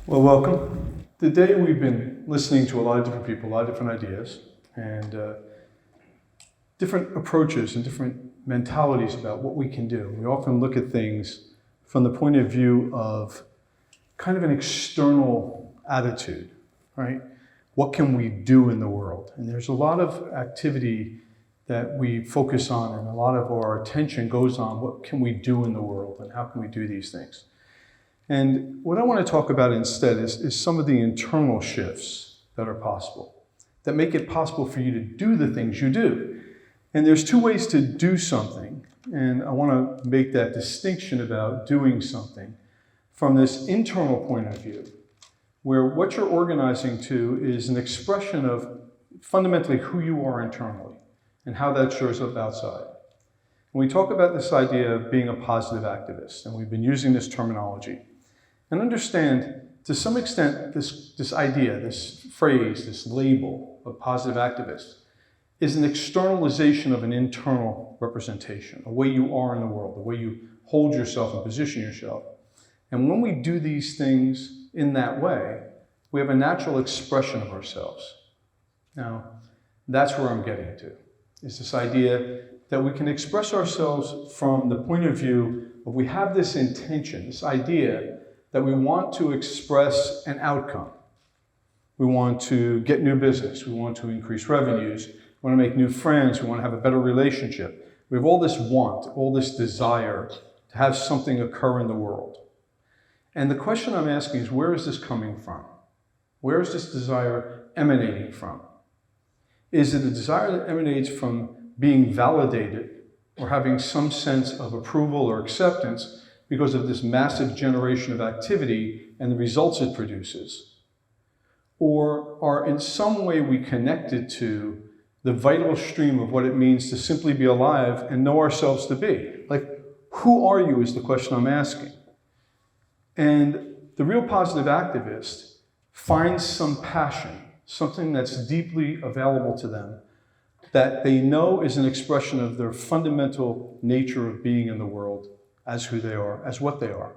Well, welcome. Today we've been listening to a lot of different people, a lot of different ideas, and different approaches and different mentalities about what we can do. We often look at things from the point of view of kind of an external attitude, right? What can we do in the world? And there's a lot of activity that we focus on, and a lot of our attention goes on what can we do in the world and how can we do these things. And what I want to talk about instead is some of the internal shifts that are possible, that make it possible for you to do the things you do. And there's two ways to do something, and I want to make that distinction about doing something from this internal point of view, where what you're organizing to is an expression of fundamentally who you are internally and how that shows up outside. And we talk about this idea of being a positive activist, and we've been using this terminology. And understand, to some extent, this idea, this phrase, this label of positive activist is an externalization of an internal representation, a way you are in the world, the way you hold yourself and position yourself. And when we do these things in that way, we have a natural expression of ourselves. Now, that's where I'm getting to, is this idea that we can express ourselves from the point of view of we have this intention, this idea that we want to express an outcome. We want to get new business. We want to increase revenues. We want to make new friends. We want to have a better relationship. We have all this want, all this desire to have something occur in the world. And the question I'm asking is, where is this coming from? Where is this desire emanating from? Is it a desire that emanates from being validated or having some sense of approval or acceptance because of this massive generation of activity and the results it produces? Or are in some way we connected to the vital stream of what it means to simply be alive and know ourselves to be? Like, who are you is the question I'm asking. And the real positive activist finds some passion, something that's deeply available to them, that they know is an expression of their fundamental nature of being in the world, as who they are, as what they are.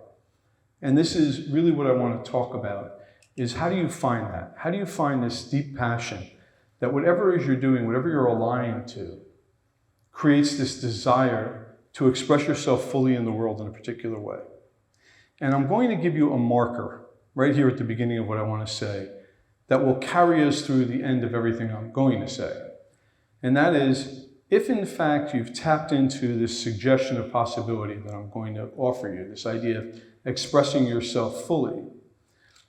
And this is really what I want to talk about, is how do you find that? How do you find this deep passion that whatever it is you're doing, whatever you're aligned to, creates this desire to express yourself fully in the world in a particular way? And I'm going to give you a marker right here at the beginning of what I want to say that will carry us through the end of everything I'm going to say. And that is, if in fact you've tapped into this suggestion of possibility that I'm going to offer you, this idea of expressing yourself fully,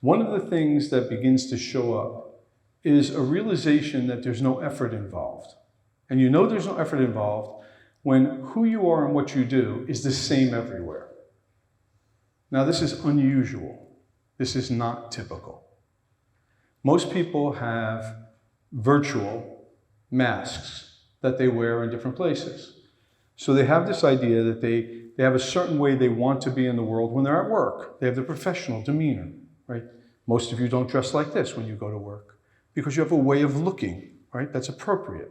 one of the things that begins to show up is a realization that there's no effort involved. And you know there's no effort involved when who you are and what you do is the same everywhere. Now, this is unusual. This is not typical. Most people have virtual masks that they wear in different places. So they have this idea that they have a certain way they want to be in the world when they're at work. They have the professional demeanor, right? Most of you don't dress like this when you go to work because you have a way of looking, right? That's appropriate.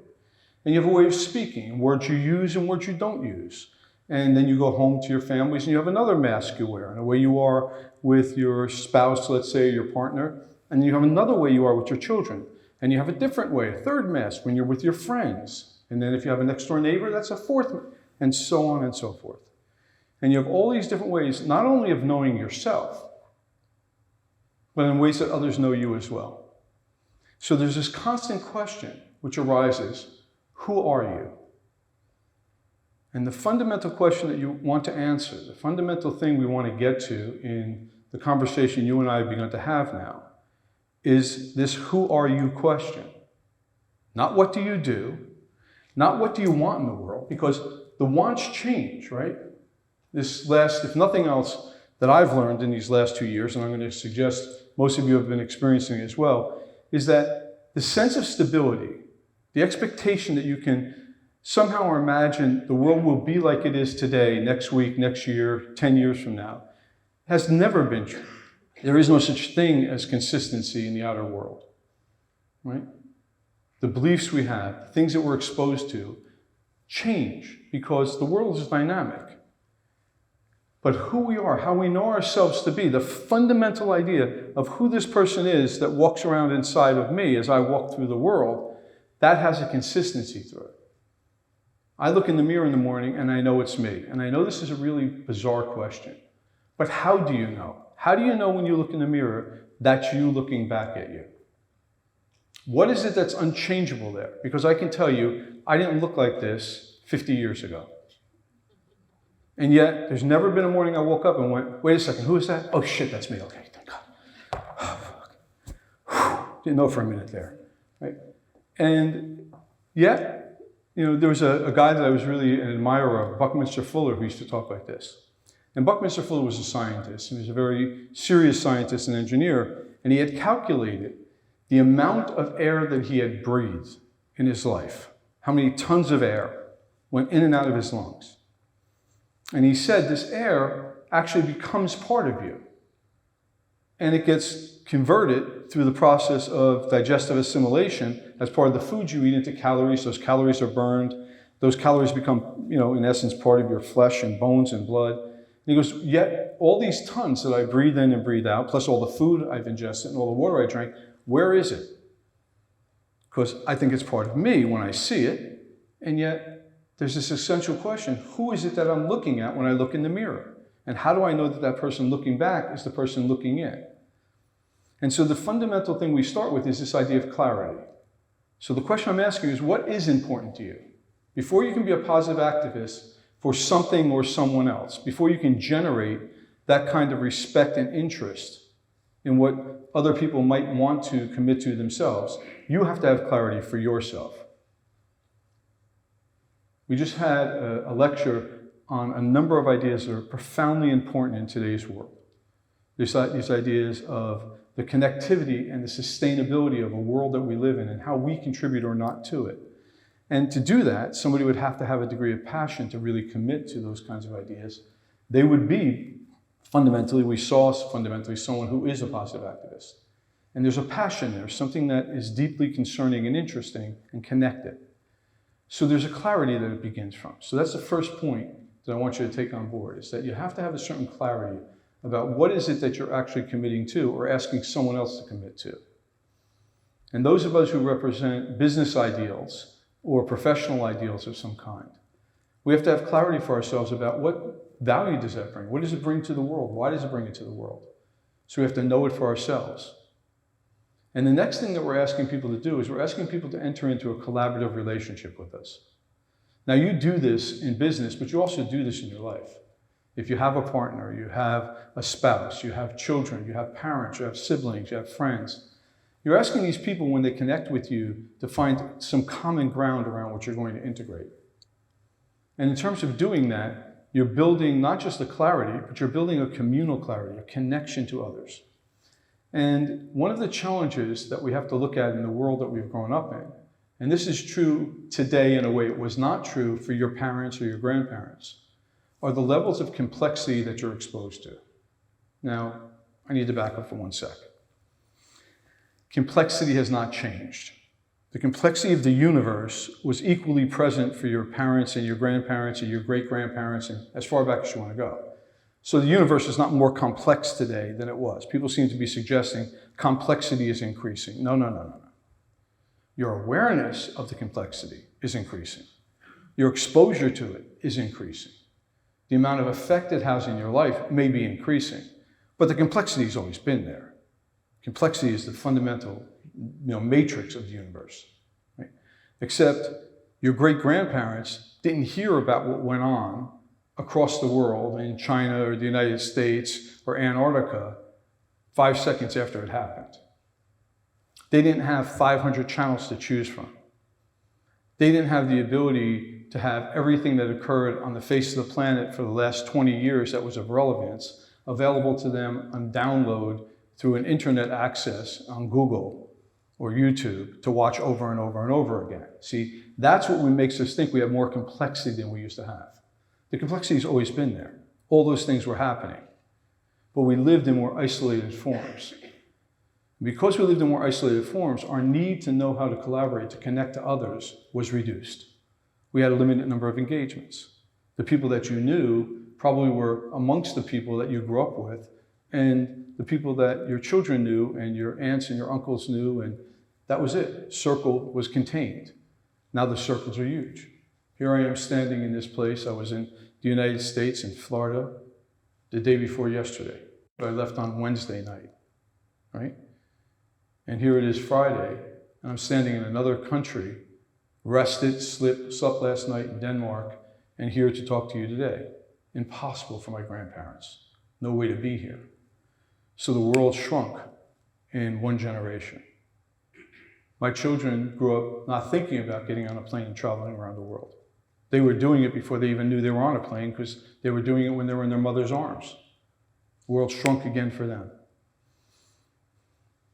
And you have a way of speaking, words you use and words you don't use. And then you go home to your families and you have another mask you wear, and a way you are with your spouse, let's say, your partner, and you have another way you are with your children. And you have a different way, a third mask, when you're with your friends. And then if you have a next door neighbor, that's a fourth, and so on and so forth. And you have all these different ways, not only of knowing yourself, but in ways that others know you as well. So there's this constant question which arises, who are you? And the fundamental question that you want to answer, the fundamental thing we want to get to in the conversation you and I have begun to have now, is this who are you question. Not what do you do, not what do you want in the world, because the wants change, right? This last, if nothing else, that I've learned in these last 2 years, and I'm going to suggest most of you have been experiencing it as well, is that the sense of stability, the expectation that you can somehow imagine the world will be like it is today, next week, next year, 10 years from now, has never been true. There is no such thing as consistency in the outer world, right? The beliefs we have, the things that we're exposed to, change because the world is dynamic. But who we are, how we know ourselves to be, the fundamental idea of who this person is that walks around inside of me as I walk through the world, that has a consistency through it. I look in the mirror in the morning and I know it's me. And I know this is a really bizarre question, but how do you know? How do you know when you look in the mirror that's you looking back at you? What is it that's unchangeable there? Because I can tell you, I didn't look like this 50 years ago. And yet, there's never been a morning I woke up and went, wait a second, who is that? Oh shit, that's me, okay, thank God. Oh, fuck. Didn't know for a minute there, right? And yet, there was a guy that I was really an admirer of, Buckminster Fuller, who used to talk like this. And Buckminster Fuller was a scientist. He was a very serious scientist and engineer, and he had calculated the amount of air that he had breathed in his life, how many tons of air went in and out of his lungs. And he said this air actually becomes part of you. And it gets converted through the process of digestive assimilation as part of the food you eat into calories. Those calories are burned. Those calories become, in essence, part of your flesh and bones and blood. And he goes, yet all these tons that I breathe in and breathe out, plus all the food I've ingested and all the water I drank, where is it? Because I think it's part of me when I see it, and yet there's this essential question, who is it that I'm looking at when I look in the mirror? And how do I know that that person looking back is the person looking in? And so the fundamental thing we start with is this idea of clarity. So the question I'm asking is, what is important to you? Before you can be a positive activist for something or someone else, before you can generate that kind of respect and interest in what other people might want to commit to themselves, you have to have clarity for yourself. We just had a lecture on a number of ideas that are profoundly important in today's world. These ideas of the connectivity and the sustainability of a world that we live in and how we contribute or not to it. And to do that, somebody would have to have a degree of passion to really commit to those kinds of ideas. They would be, fundamentally someone who is a positive activist. And there's a passion there, something that is deeply concerning and interesting and connected. So there's a clarity that it begins from. So that's the first point that I want you to take on board, is that you have to have a certain clarity about what is it that you're actually committing to or asking someone else to commit to. And those of us who represent business ideals or professional ideals of some kind, we have to have clarity for ourselves about what value does that bring? What does it bring to the world? Why does it bring it to the world? So we have to know it for ourselves. And the next thing that we're asking people to do is we're asking people to enter into a collaborative relationship with us. Now you do this in business, but you also do this in your life. If you have a partner, you have a spouse, you have children, you have parents, you have siblings, you have friends, you're asking these people when they connect with you to find some common ground around what you're going to integrate. And in terms of doing that, you're building not just a clarity, but you're building a communal clarity, a connection to others. And one of the challenges that we have to look at in the world that we've grown up in, and this is true today in a way it was not true for your parents or your grandparents, are the levels of complexity that you're exposed to. Now, I need to back up for 1 second. Complexity has not changed. The complexity of the universe was equally present for your parents and your grandparents and your great-grandparents and as far back as you want to go. So the universe is not more complex today than it was. People seem to be suggesting complexity is increasing. No. Your awareness of the complexity is increasing. Your exposure to it is increasing. The amount of effect it has in your life may be increasing, but the complexity has always been there. Complexity is the fundamental matrix of the universe. Right? Except your great-grandparents didn't hear about what went on across the world in China or the United States or Antarctica 5 seconds after it happened. They didn't have 500 channels to choose from. They didn't have the ability to have everything that occurred on the face of the planet for the last 20 years that was of relevance available to them on download through an internet access on Google or YouTube to watch over and over and over again. See, that's what makes us think we have more complexity than we used to have. The complexity has always been there. All those things were happening. But we lived in more isolated forms. Because we lived in more isolated forms, our need to know how to collaborate, to connect to others, was reduced. We had a limited number of engagements. The people that you knew probably were amongst the people that you grew up with and the people that your children knew and your aunts and your uncles knew, and that was it. Circle was contained. Now the circles are huge. Here I am standing in this place. I was in the United States, in Florida, the day before yesterday. I left on Wednesday night, right? And here it is Friday, and I'm standing in another country, rested, slept last night in Denmark, and here to talk to you today. Impossible for my grandparents. No way to be here. So the world shrunk in one generation. My children grew up not thinking about getting on a plane and traveling around the world. They were doing it before they even knew they were on a plane because they were doing it when they were in their mother's arms. The world shrunk again for them.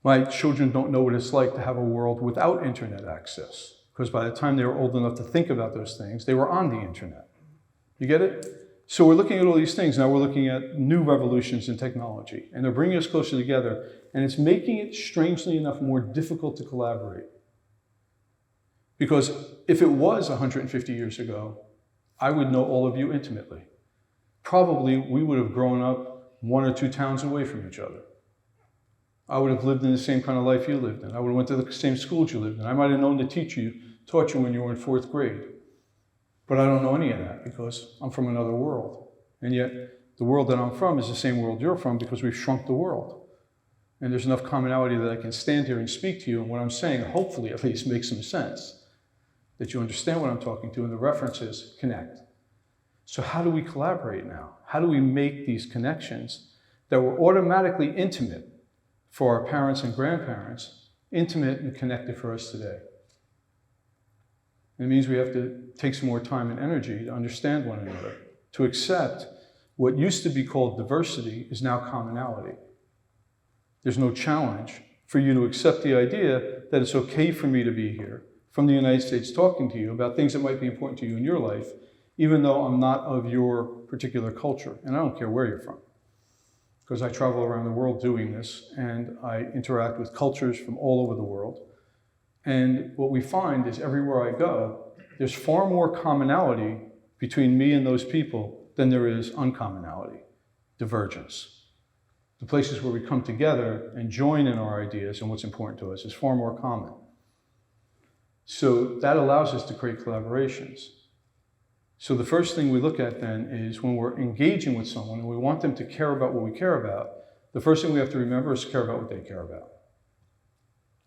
My children don't know what it's like to have a world without internet access, because by the time they were old enough to think about those things, they were on the internet. You get it? So we're looking at all these things. Now we're looking at new revolutions in technology, and they're bringing us closer together, and it's making it, strangely enough, more difficult to collaborate. Because if it was 150 years ago, I would know all of you intimately. Probably we would have grown up 1 or 2 towns away from each other. I would have lived in the same kind of life you lived in. I would have went to the same schools you lived in. I might have known the teacher you taught you when you were in 4th grade. But I don't know any of that because I'm from another world. And yet the world that I'm from is the same world you're from because we've shrunk the world. And there's enough commonality that I can stand here and speak to you, and what I'm saying hopefully at least makes some sense, that you understand what I'm talking to, and the references connect. So how do we collaborate now? How do we make these connections that were automatically intimate for our parents and grandparents, intimate and connected for us today? It means we have to take some more time and energy to understand one another, to accept what used to be called diversity is now commonality. There's no challenge for you to accept the idea that it's okay for me to be here from the United States talking to you about things that might be important to you in your life, even though I'm not of your particular culture. And I don't care where you're from, because I travel around the world doing this, and I interact with cultures from all over the world. And what we find is everywhere I go, there's far more commonality between me and those people than there is uncommonality, divergence. The places where we come together and join in our ideas and what's important to us is far more common. So that allows us to create collaborations. So the first thing we look at then is when we're engaging with someone and we want them to care about what we care about, the first thing we have to remember is to care about what they care about.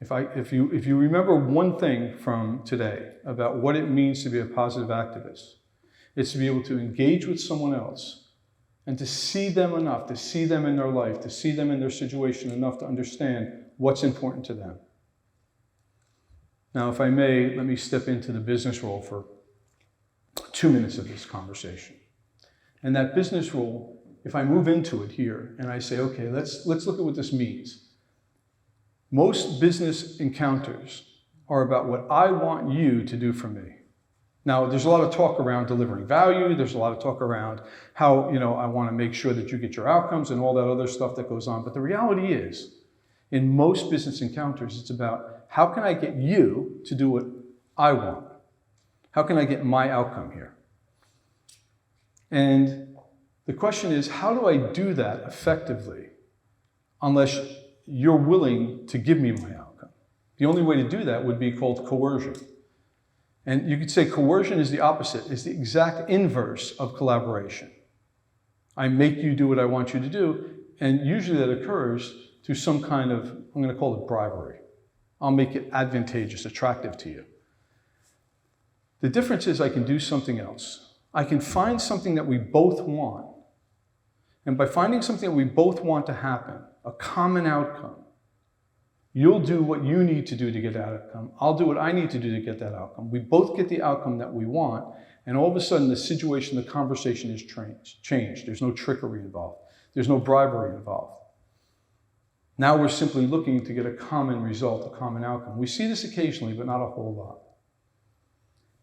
If you remember one thing from today about what it means to be a positive activist, it's to be able to engage with someone else and to see them enough, to see them in their life, to see them in their situation enough to understand what's important to them. Now, if I may, let me step into the business role for 2 minutes of this conversation. And that business role, if I move into it here and I say, okay, let's look at what this means. Most business encounters are about what I want you to do for me. Now, there's a lot of talk around delivering value. There's a lot of talk around how, I want to make sure that you get your outcomes and all that other stuff that goes on. But the reality is, in most business encounters, it's about how can I get you to do what I want? How can I get my outcome here? And the question is, how do I do that effectively unless you're willing to give me my outcome? The only way to do that would be called coercion. And you could say coercion is the opposite, is the exact inverse of collaboration. I make you do what I want you to do, and usually that occurs through some kind of, I'm going to call it bribery. I'll make it advantageous, attractive to you. The difference is I can do something else. I can find something that we both want. And by finding something that we both want to happen, a common outcome, you'll do what you need to do to get that outcome. I'll do what I need to do to get that outcome. We both get the outcome that we want, and all of a sudden the situation, the conversation is changed. There's no trickery involved. There's no bribery involved. Now we're simply looking to get a common result, a common outcome. We see this occasionally, but not a whole lot.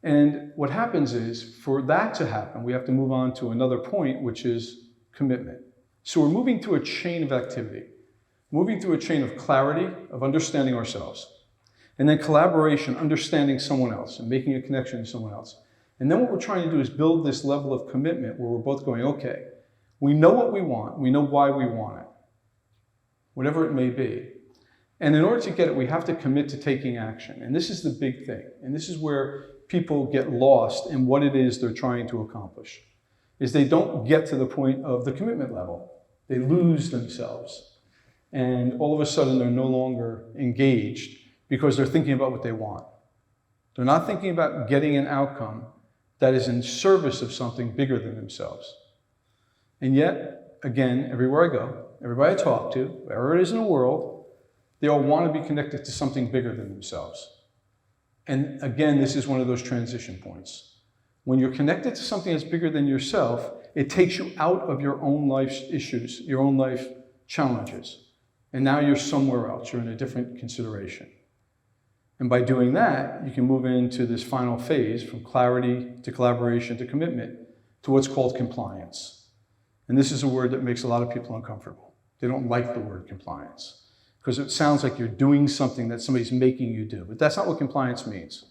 And what happens is, for that to happen, we have to move on to another point, which is commitment. So we're moving through a chain of activity, moving through a chain of clarity, of understanding ourselves, and then collaboration, understanding someone else and making a connection to someone else. And then what we're trying to do is build this level of commitment where we're both going, okay, we know what we want, we know why we want it. whatever it may be. And in order to get it, we have to commit to taking action. And this is the big thing. And this is where people get lost in what it is they're trying to accomplish, is they don't get to the point of the commitment level. They lose themselves. And all of a sudden, they're no longer engaged because they're thinking about what they want. They're not thinking about getting an outcome that is in service of something bigger than themselves. And yet, again, everywhere I go, everybody I talk to, wherever it is in the world, they all want to be connected to something bigger than themselves. And again, this is one of those transition points. When you're connected to something that's bigger than yourself, it takes you out of your own life's issues, your own life challenges. And now you're somewhere else. You're in a different consideration. And by doing that, you can move into this final phase from clarity to collaboration to commitment to what's called compliance. And this is a word that makes a lot of people uncomfortable. They don't like the word compliance because it sounds like you're doing something that somebody's making you do. But that's not what compliance means.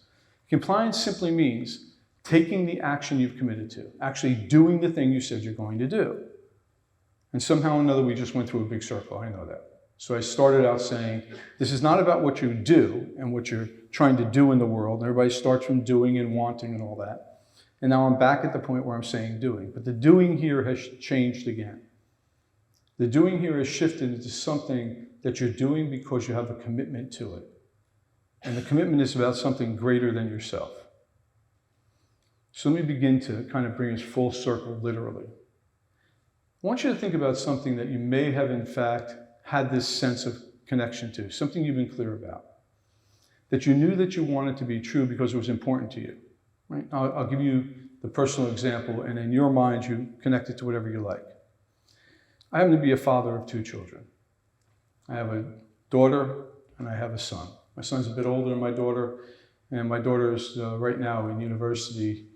Compliance simply means taking the action you've committed to, actually doing the thing you said you're going to do. And somehow or another, we just went through a big circle. I know that. So I started out saying, this is not about what you do and what you're trying to do in the world. Everybody starts from doing and wanting and all that. And now I'm back at the point where I'm saying doing. But the doing here has changed again. The doing here has shifted into something that you're doing because you have a commitment to it. And the commitment is about something greater than yourself. So let me begin to kind of bring us full circle, literally. I want you to think about something that you may have, in fact, had this sense of connection to, something you've been clear about, that you knew that you wanted to be true because it was important to you. Right? I'll give you the personal example, and in your mind, you connect it to whatever you like. I happen to be a father of 2 children. I have a daughter and I have a son. My son's a bit older than my daughter, and my daughter is right now in university,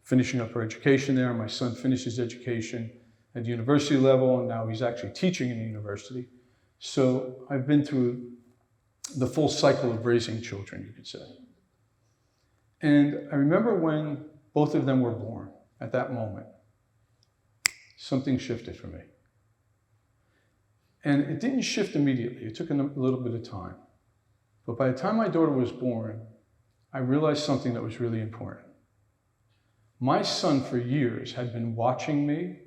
finishing up her education there. My son finished his education at the university level, and now he's actually teaching in the university. So I've been through the full cycle of raising children, you could say. And I remember when both of them were born, at that moment, something shifted for me. And it didn't shift immediately. It took a little bit of time. But by the time my daughter was born, I realized something that was really important. My son, for years, had been watching me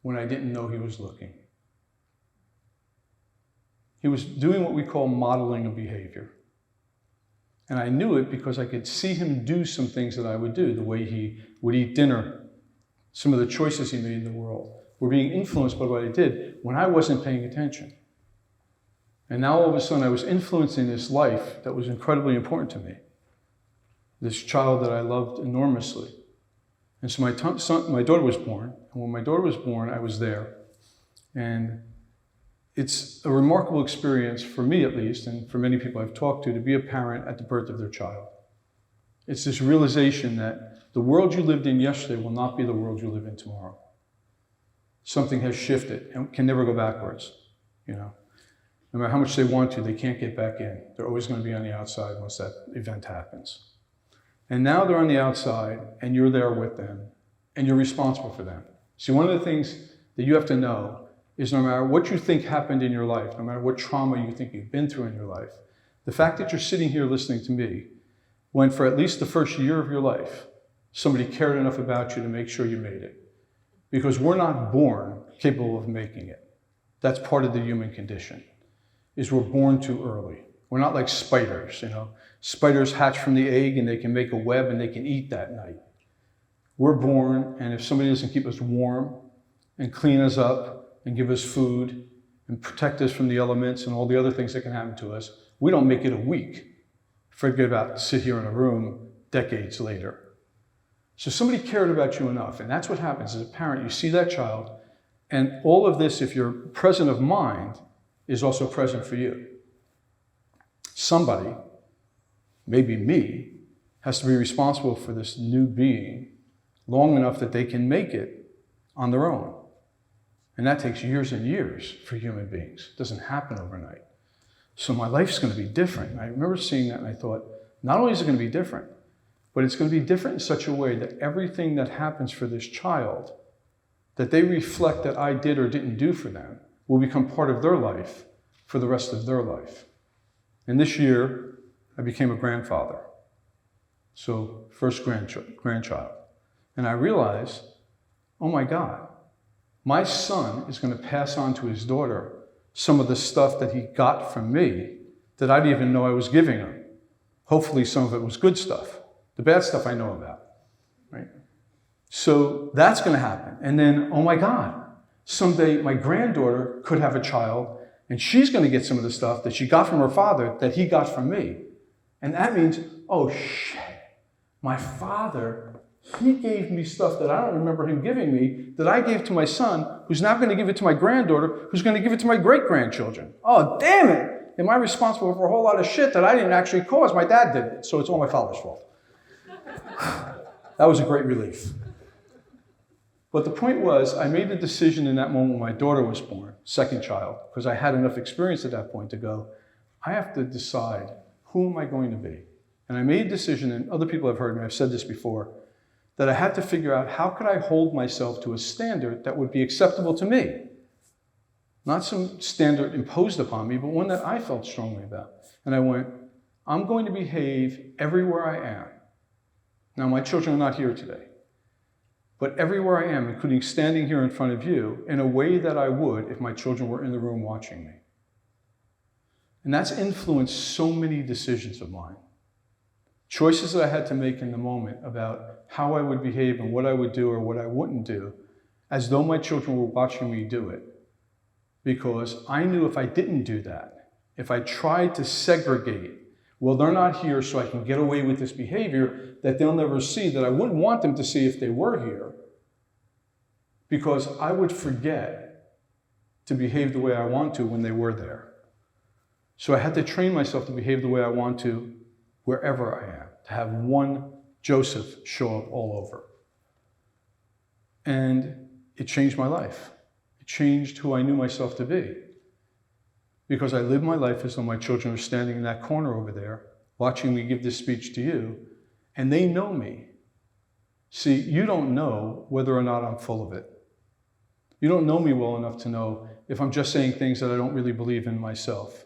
when I didn't know he was looking. He was doing what we call modeling a behavior. And I knew it because I could see him do some things that I would do, the way he would eat dinner, some of the choices he made in the world were being influenced by what I did when I wasn't paying attention. And now all of a sudden I was influencing this life that was incredibly important to me, this child that I loved enormously. And so my daughter was born, and when my daughter was born, I was there. And it's a remarkable experience, for me at least, and for many people I've talked to be a parent at the birth of their child. It's this realization that the world you lived in yesterday will not be the world you live in tomorrow. Something has shifted and can never go backwards, you know. No matter how much they want to, they can't get back in. They're always going to be on the outside once that event happens. And now they're on the outside, and you're there with them, and you're responsible for them. See, one of the things that you have to know is no matter what you think happened in your life, no matter what trauma you think you've been through in your life, the fact that you're sitting here listening to me, when for at least the first year of your life, somebody cared enough about you to make sure you made it. Because we're not born capable of making it. That's part of the human condition, is we're born too early. We're not like spiders, you know. Spiders hatch from the egg and they can make a web and they can eat that night. We're born, and if somebody doesn't keep us warm and clean us up and give us food and protect us from the elements and all the other things that can happen to us, we don't make it a week. Forget about sit here in a room decades later. So somebody cared about you enough, and that's what happens as a parent. You see that child, and all of this, if you're present of mind, is also present for you. Somebody, maybe me, has to be responsible for this new being long enough that they can make it on their own. And that takes years and years for human beings. It doesn't happen overnight. So my life's going to be different. And I remember seeing that and I thought, not only is it going to be different, but it's going to be different in such a way that everything that happens for this child, that they reflect that I did or didn't do for them, will become part of their life for the rest of their life. And this year, I became a grandfather. So, first grandchild. And I realized, oh my God, my son is going to pass on to his daughter some of the stuff that he got from me that I didn't even know I was giving him. Hopefully some of it was good stuff. The bad stuff I know about, right? So that's going to happen. And then, oh my God, someday my granddaughter could have a child and she's going to get some of the stuff that she got from her father that he got from me. And that means, oh shit, my father, he gave me stuff that I don't remember him giving me, that I gave to my son, who's now going to give it to my granddaughter, who's going to give it to my great-grandchildren. Oh, damn it! Am I responsible for a whole lot of shit that I didn't actually cause? My dad did it, so it's all my father's fault. That was a great relief. But the point was, I made the decision in that moment when my daughter was born, second child, because I had enough experience at that point to go, I have to decide, who am I going to be? And I made a decision, and other people have heard me, I've said this before, that I had to figure out how could I hold myself to a standard that would be acceptable to me. Not some standard imposed upon me, but one that I felt strongly about. And I went, I'm going to behave everywhere I am. Now, my children are not here today, but everywhere I am, including standing here in front of you, in a way that I would if my children were in the room watching me. And that's influenced so many decisions of mine. Choices that I had to make in the moment about how I would behave and what I would do or what I wouldn't do, as though my children were watching me do it. Because I knew if I didn't do that, if I tried to segregate, well, they're not here so I can get away with this behavior that they'll never see, that I wouldn't want them to see if they were here, because I would forget to behave the way I want to when they were there. So I had to train myself to behave the way I want to wherever I am, to have one Joseph show up all over. And it changed my life. It changed who I knew myself to be. Because I lived my life as though my children were standing in that corner over there, watching me give this speech to you, and they know me. See, you don't know whether or not I'm full of it. You don't know me well enough to know if I'm just saying things that I don't really believe in myself.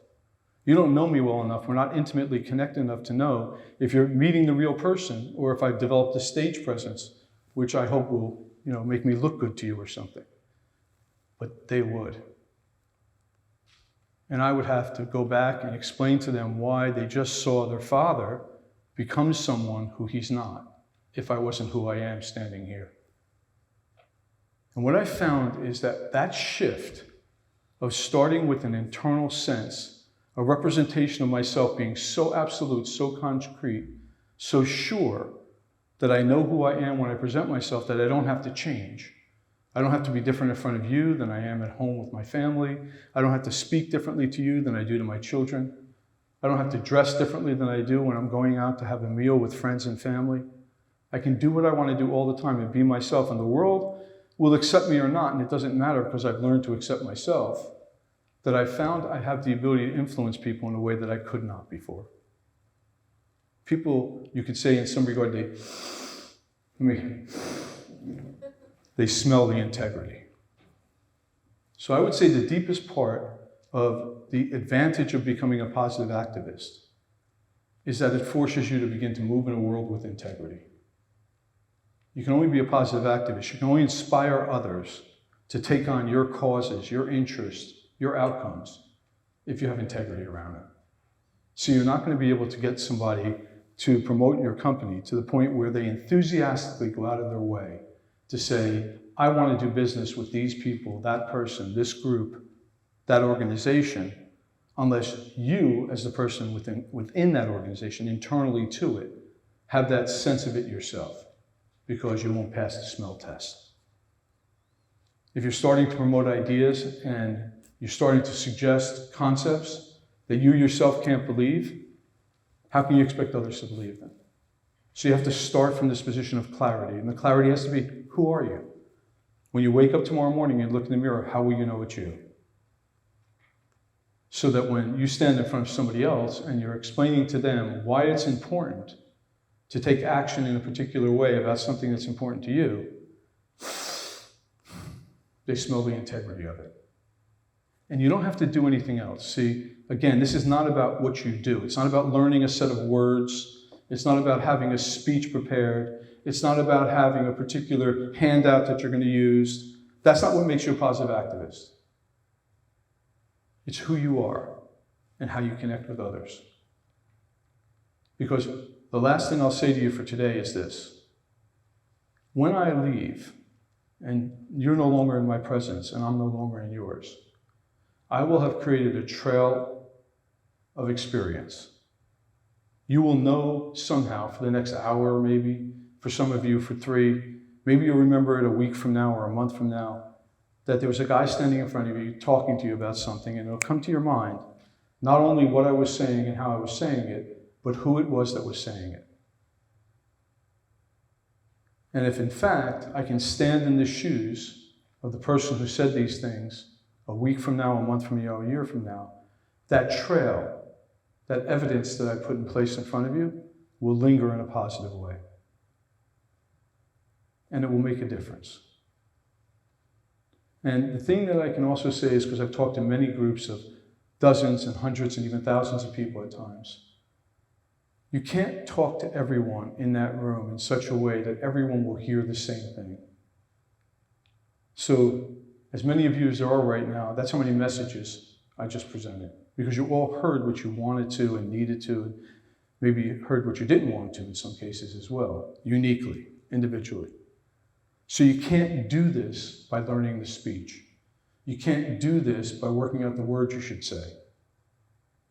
You don't know me well enough, we're not intimately connected enough to know if you're meeting the real person or if I've developed a stage presence, which I hope will, make me look good to you or something. But they would. And I would have to go back and explain to them why they just saw their father become someone who he's not, if I wasn't who I am standing here. And what I found is that shift of starting with an internal sense, a representation of myself being so absolute, so concrete, so sure that I know who I am when I present myself, that I don't have to change. I don't have to be different in front of you than I am at home with my family. I don't have to speak differently to you than I do to my children. I don't have to dress differently than I do when I'm going out to have a meal with friends and family. I can do what I want to do all the time and be myself, and the world will accept me or not, and it doesn't matter because I've learned to accept myself, that I found I have the ability to influence people in a way that I could not before. People, you could say in some regard, they smell the integrity. So I would say the deepest part of the advantage of becoming a positive activist is that it forces you to begin to move in a world with integrity. You can only be a positive activist. You can only inspire others to take on your causes, your interests, your outcomes, if you have integrity around it. So you're not going to be able to get somebody to promote your company to the point where they enthusiastically go out of their way to say, I want to do business with these people, that person, this group, that organization, unless you, as the person within that organization, internally to it, have that sense of it yourself, because you won't pass the smell test. If you're starting to promote ideas and you're starting to suggest concepts that you yourself can't believe, how can you expect others to believe them? So you have to start from this position of clarity, and the clarity has to be, who are you? When you wake up tomorrow morning and look in the mirror, how will you know it's you? So that when you stand in front of somebody else and you're explaining to them why it's important to take action in a particular way about something that's important to you, they smell the integrity of it. And you don't have to do anything else. See, again, this is not about what you do. It's not about learning a set of words. It's not about having a speech prepared. It's not about having a particular handout that you're going to use. That's not what makes you a positive activist. It's who you are and how you connect with others. Because the last thing I'll say to you for today is this. When I leave, and you're no longer in my presence, and I'm no longer in yours, I will have created a trail of experience. You will know somehow for the next hour, maybe, for some of you for 3, maybe you'll remember it a week from now or a month from now, that there was a guy standing in front of you talking to you about something, and it'll come to your mind, not only what I was saying and how I was saying it, but who it was that was saying it. And if in fact I can stand in the shoes of the person who said these things a week from now, a month from now, a year from now, that trail, that evidence that I put in place in front of you will linger in a positive way. And it will make a difference. And the thing that I can also say is, because I've talked to many groups of dozens and hundreds and even thousands of people at times, you can't talk to everyone in that room in such a way that everyone will hear the same thing. So, as many of you as there are right now, that's how many messages I just presented. Because you all heard what you wanted to and needed to, and maybe you heard what you didn't want to in some cases as well, uniquely, individually. So you can't do this by learning the speech. You can't do this by working out the words you should say.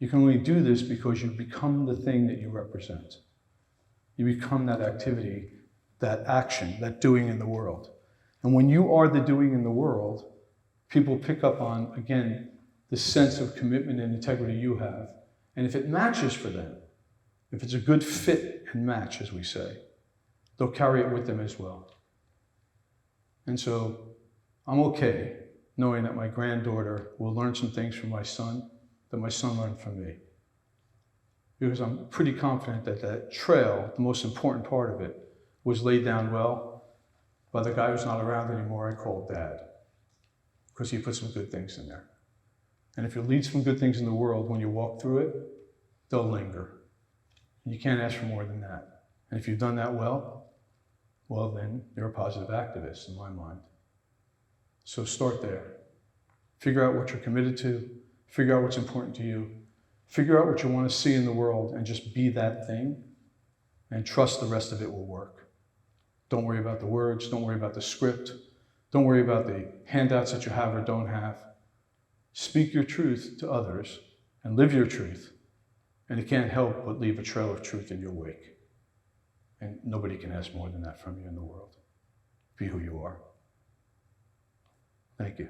You can only do this because you become the thing that you represent. You become that activity, that action, that doing in the world. And when you are the doing in the world, people pick up on, again, the sense of commitment and integrity you have. And if it matches for them, if it's a good fit and match, as we say, they'll carry it with them as well. And so I'm okay knowing that my granddaughter will learn some things from my son that my son learned from me. Because I'm pretty confident that that trail, the most important part of it, was laid down well by the guy who's not around anymore I called Dad. Because he put some good things in there. And if you lead some good things in the world, when you walk through it, they'll linger. And you can't ask for more than that. And if you've done that well, then you're a positive activist in my mind. So start there. Figure out what you're committed to. Figure out what's important to you. Figure out what you want to see in the world and just be that thing. And trust the rest of it will work. Don't worry about the words. Don't worry about the script. Don't worry about the handouts that you have or don't have. Speak your truth to others and live your truth. And it can't help but leave a trail of truth in your wake. And nobody can ask more than that from you in the world. Be who you are. Thank you.